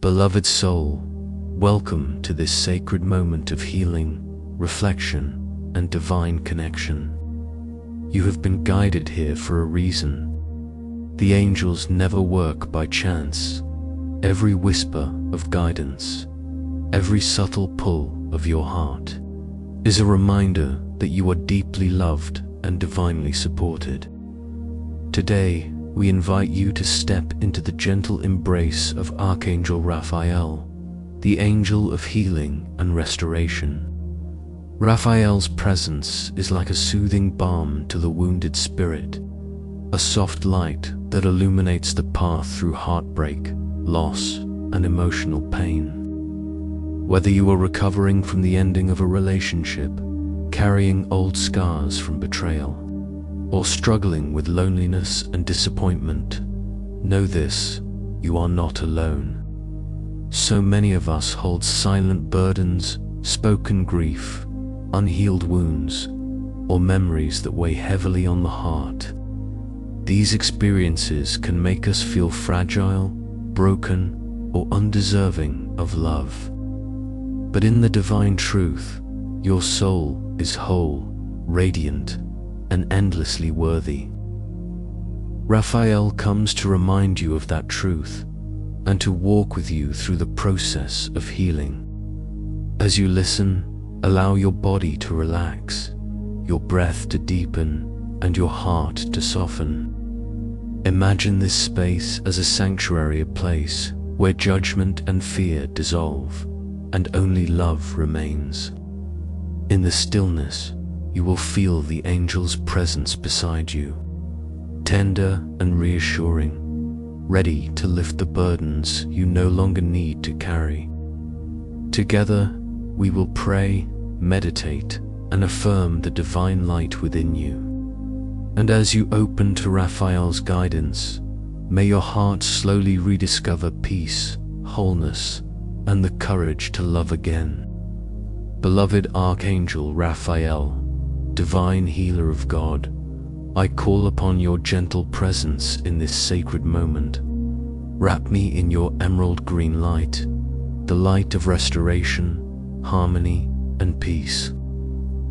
Beloved soul, welcome to this sacred moment of healing, reflection, and divine connection. You have been guided here for a reason. The angels never work by chance. Every whisper of guidance, every subtle pull of your heart, is a reminder that you are deeply loved and divinely supported. Today, we invite you to step into the gentle embrace of Archangel Raphael, the angel of healing and restoration. Raphael's presence is like a soothing balm to the wounded spirit, a soft light that illuminates the path through heartbreak, loss, and emotional pain. Whether you are recovering from the ending of a relationship, carrying old scars from betrayal, or struggling with loneliness and disappointment, know this: you are not alone. So many of us hold silent burdens, spoken grief, unhealed wounds, or memories that weigh heavily on the heart. These experiences can make us feel fragile, broken, or undeserving of love. But in the divine truth, your soul is whole, radiant, and endlessly worthy. Raphael comes to remind you of that truth and to walk with you through the process of healing. As you listen, allow your body to relax, your breath to deepen, and your heart to soften. Imagine this space as a sanctuary, a place where judgment and fear dissolve, and only love remains. In the stillness, you will feel the angel's presence beside you, tender and reassuring, ready to lift the burdens you no longer need to carry. Together, we will pray, meditate, and affirm the divine light within you. And as you open to Raphael's guidance, may your heart slowly rediscover peace, wholeness, and the courage to love again. Beloved Archangel Raphael, divine healer of God, I call upon your gentle presence in this sacred moment. Wrap me in your emerald green light, the light of restoration, harmony, and peace.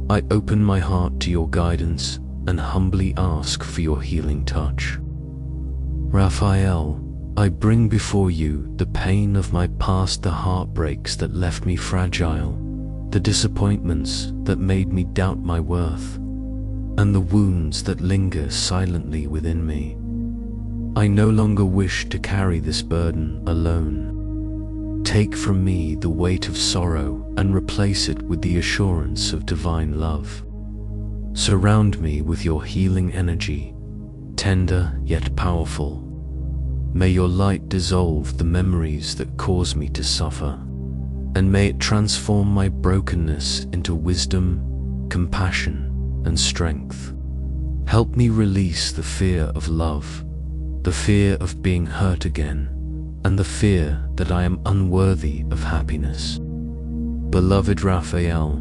I open my heart to your guidance and humbly ask for your healing touch. Raphael, I bring before you the pain of my past, the heartbreaks that left me fragile, the disappointments that made me doubt my worth, and the wounds that linger silently within me. I no longer wish to carry this burden alone. Take from me the weight of sorrow and replace it with the assurance of divine love. Surround me with your healing energy, tender yet powerful. May your light dissolve the memories that cause me to suffer, and may it transform my brokenness into wisdom, compassion, and strength. Help me release the fear of love, the fear of being hurt again, and the fear that I am unworthy of happiness. Beloved Raphael,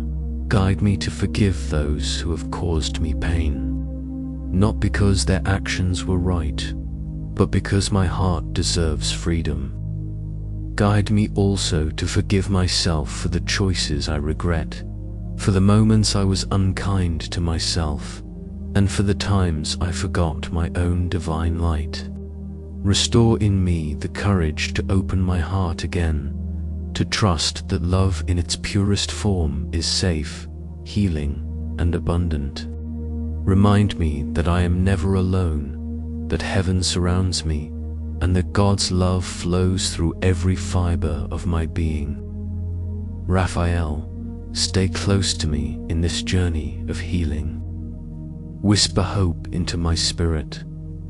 guide me to forgive those who have caused me pain, not because their actions were right, but because my heart deserves freedom. Guide me also to forgive myself for the choices I regret, for the moments I was unkind to myself, and for the times I forgot my own divine light. Restore in me the courage to open my heart again, to trust that love in its purest form is safe, healing, and abundant. Remind me that I am never alone, that heaven surrounds me, and that God's love flows through every fiber of my being. Raphael, stay close to me in this journey of healing. Whisper hope into my spirit,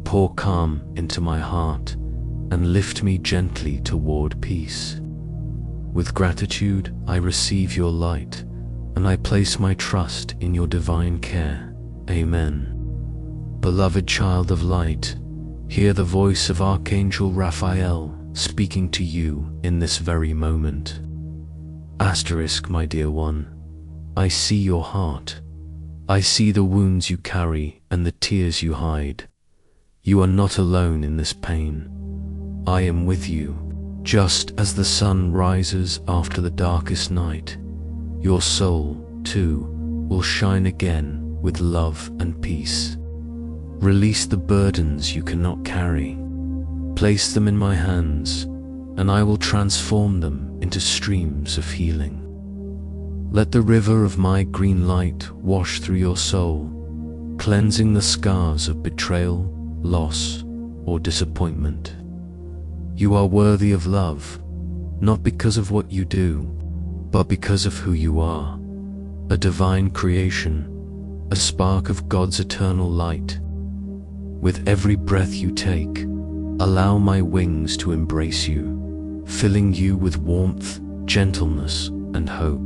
pour calm into my heart, and lift me gently toward peace. With gratitude, I receive your light, and I place my trust in your divine care. Amen. Beloved child of light, hear the voice of Archangel Raphael speaking to you in this very moment. Asterisk, my dear one, I see your heart. I see the wounds you carry and the tears you hide. You are not alone in this pain. I am with you, Just as the sun rises after the darkest night, your soul, too, will shine again with love and peace. Release the burdens you cannot carry. Place them in my hands, and I will transform them into streams of healing. Let the river of my green light wash through your soul, cleansing the scars of betrayal, loss, or disappointment. You are worthy of love, not because of what you do, but because of who you are, a divine creation, a spark of God's eternal light. With every breath you take, allow my wings to embrace you, filling you with warmth, gentleness, and hope.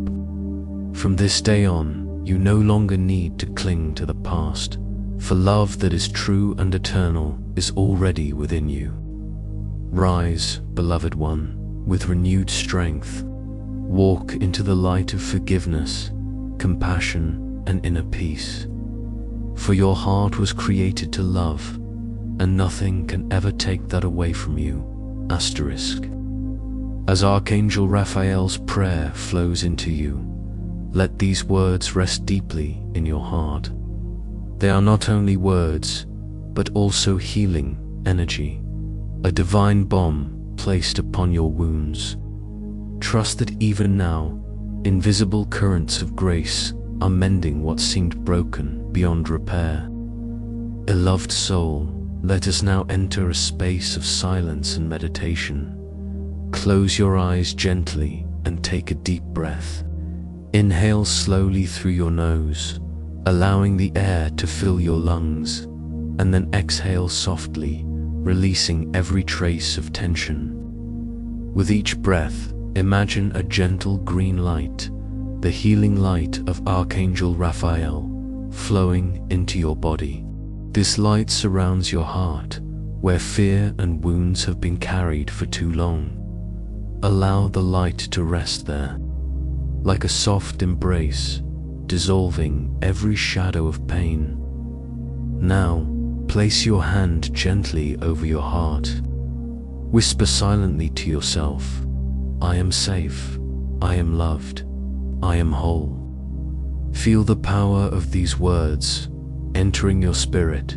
From this day on, you no longer need to cling to the past, for love that is true and eternal is already within you. Rise, beloved one, with renewed strength. Walk into the light of forgiveness, compassion, and inner peace. For your heart was created to love, and nothing can ever take that away from you. Asterisk. As Archangel Raphael's prayer flows into you, let these words rest deeply in your heart. They are not only words, but also healing energy, a divine balm placed upon your wounds. Trust that even now, invisible currents of grace are mending what seemed broken beyond repair. Beloved soul, let us now enter a space of silence and meditation. Close your eyes gently and take a deep breath. Inhale slowly through your nose, allowing the air to fill your lungs, and then exhale softly, releasing every trace of tension. With each breath, imagine a gentle green light, the healing light of Archangel Raphael, flowing into your body. This light surrounds your heart, where fear and wounds have been carried for too long. Allow the light to rest there, like a soft embrace, dissolving every shadow of pain. Now, place your hand gently over your heart. Whisper silently to yourself, I am safe, I am loved, I am whole. Feel the power of these words entering your spirit,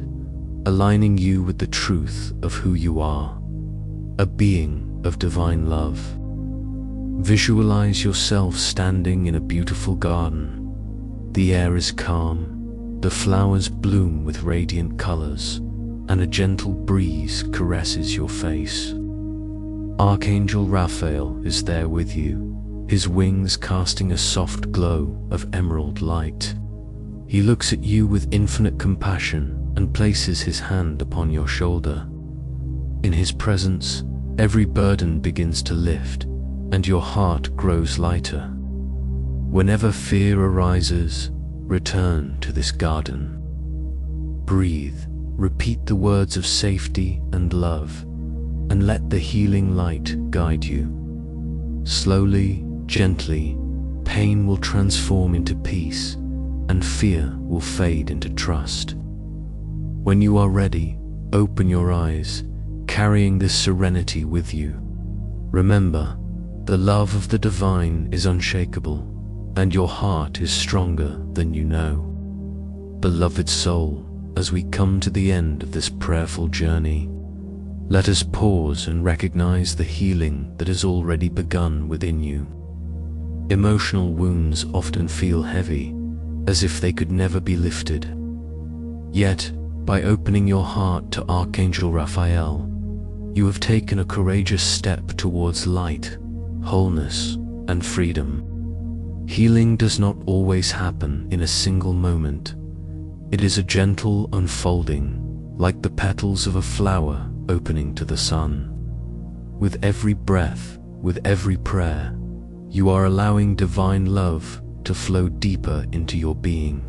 aligning you with the truth of who you are, a being of divine love. Visualize yourself standing in a beautiful garden. The air is calm, the flowers bloom with radiant colors, and a gentle breeze caresses your face. Archangel Raphael is there with you, his wings casting a soft glow of emerald light. He looks at you with infinite compassion and places his hand upon your shoulder. In his presence, every burden begins to lift, and your heart grows lighter. Whenever fear arises, return to this garden. Breathe, repeat the words of safety and love, and let the healing light guide you. Slowly, gently, pain will transform into peace, and fear will fade into trust. When you are ready, open your eyes, carrying this serenity with you. Remember, the love of the divine is unshakable, and your heart is stronger than you know. Beloved soul, as we come to the end of this prayerful journey, let us pause and recognize the healing that has already begun within you. Emotional wounds often feel heavy, as if they could never be lifted. Yet, by opening your heart to Archangel Raphael, you have taken a courageous step towards light, wholeness, and freedom. Healing does not always happen in a single moment. It is a gentle unfolding, like the petals of a flower opening to the sun. With every breath, with every prayer, you are allowing divine love to flow deeper into your being.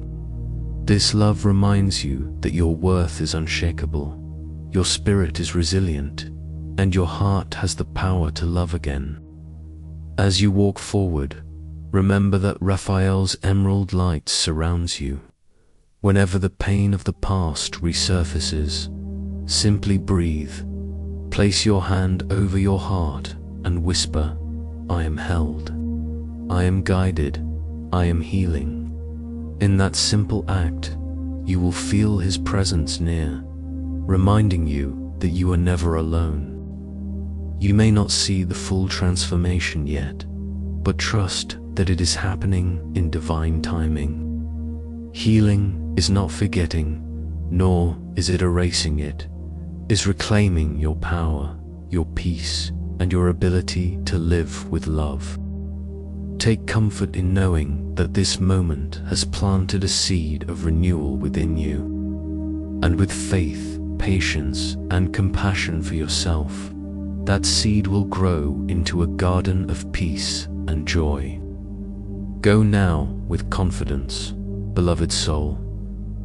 This love reminds you that your worth is unshakable, your spirit is resilient, and your heart has the power to love again. As you walk forward, remember that Raphael's emerald light surrounds you. Whenever the pain of the past resurfaces, simply breathe, place your hand over your heart, and whisper, "I am held. I am guided. I am healing." In that simple act, you will feel His presence near, reminding you that you are never alone. You may not see the full transformation yet, but trust that it is happening in divine timing. Healing is not forgetting, nor is it erasing it. It is reclaiming your power, your peace, and your ability to live with love. Take comfort in knowing that this moment has planted a seed of renewal within you. And with faith, patience, and compassion for yourself, that seed will grow into a garden of peace and joy. Go now with confidence, beloved soul,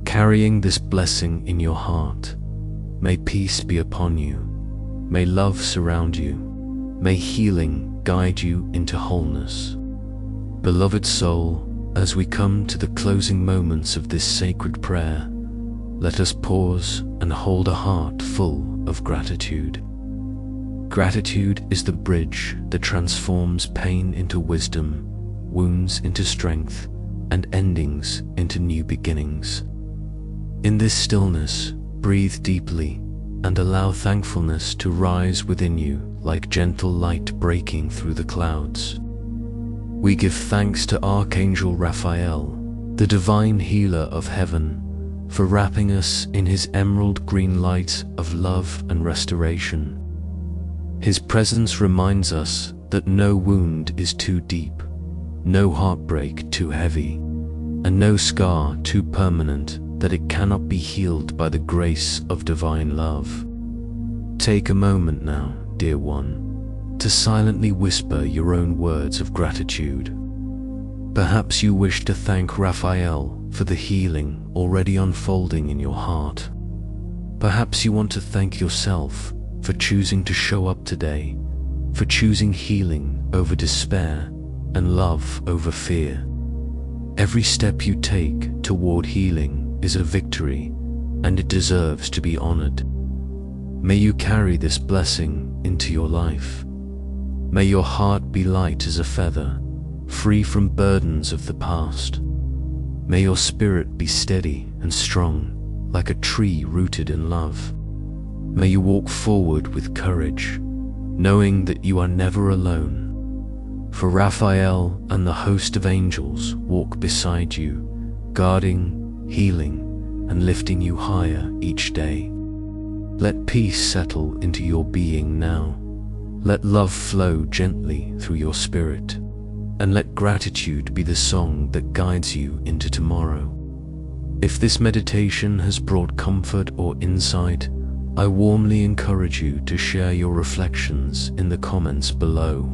carrying this blessing in your heart. May peace be upon you. May love surround you. May healing guide you into wholeness. Beloved soul, as we come to the closing moments of this sacred prayer, let us pause and hold a heart full of gratitude. Gratitude is the bridge that transforms pain into wisdom, wounds into strength, and endings into new beginnings. In this stillness, breathe deeply and allow thankfulness to rise within you like gentle light breaking through the clouds. We give thanks to Archangel Raphael, the divine healer of heaven, for wrapping us in his emerald green light of love and restoration. His presence reminds us that no wound is too deep, no heartbreak too heavy, and no scar too permanent that it cannot be healed by the grace of divine love. Take a moment now, dear one, to silently whisper your own words of gratitude. Perhaps you wish to thank Raphael for the healing already unfolding in your heart. Perhaps you want to thank yourself for choosing to show up today, for choosing healing over despair and love over fear. Every step you take toward healing is a victory, and it deserves to be honored. May you carry this blessing into your life. May your heart be light as a feather, free from burdens of the past. May your spirit be steady and strong, like a tree rooted in love. May you walk forward with courage, knowing that you are never alone. For Raphael and the host of angels walk beside you, guarding, healing, and lifting you higher each day. Let peace settle into your being now. Let love flow gently through your spirit, and let gratitude be the song that guides you into tomorrow. If this meditation has brought comfort or insight, I warmly encourage you to share your reflections in the comments below.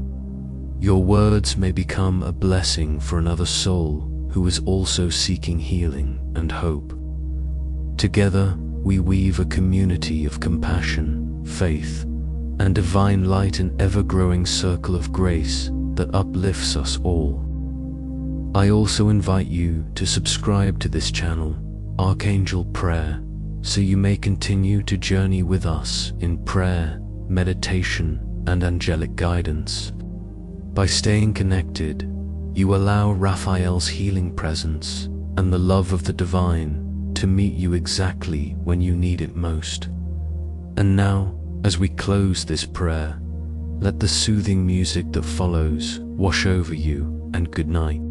Your words may become a blessing for another soul who is also seeking healing and hope. Together, we weave a community of compassion, faith, and divine light, an ever-growing circle of grace that uplifts us all. I also invite you to subscribe to this channel, Archangel Prayer, so you may continue to journey with us in prayer, meditation, and angelic guidance. By staying connected, you allow Raphael's healing presence and the love of the divine to meet you exactly when you need it most. And now, as we close this prayer, let the soothing music that follows wash over you, and good night.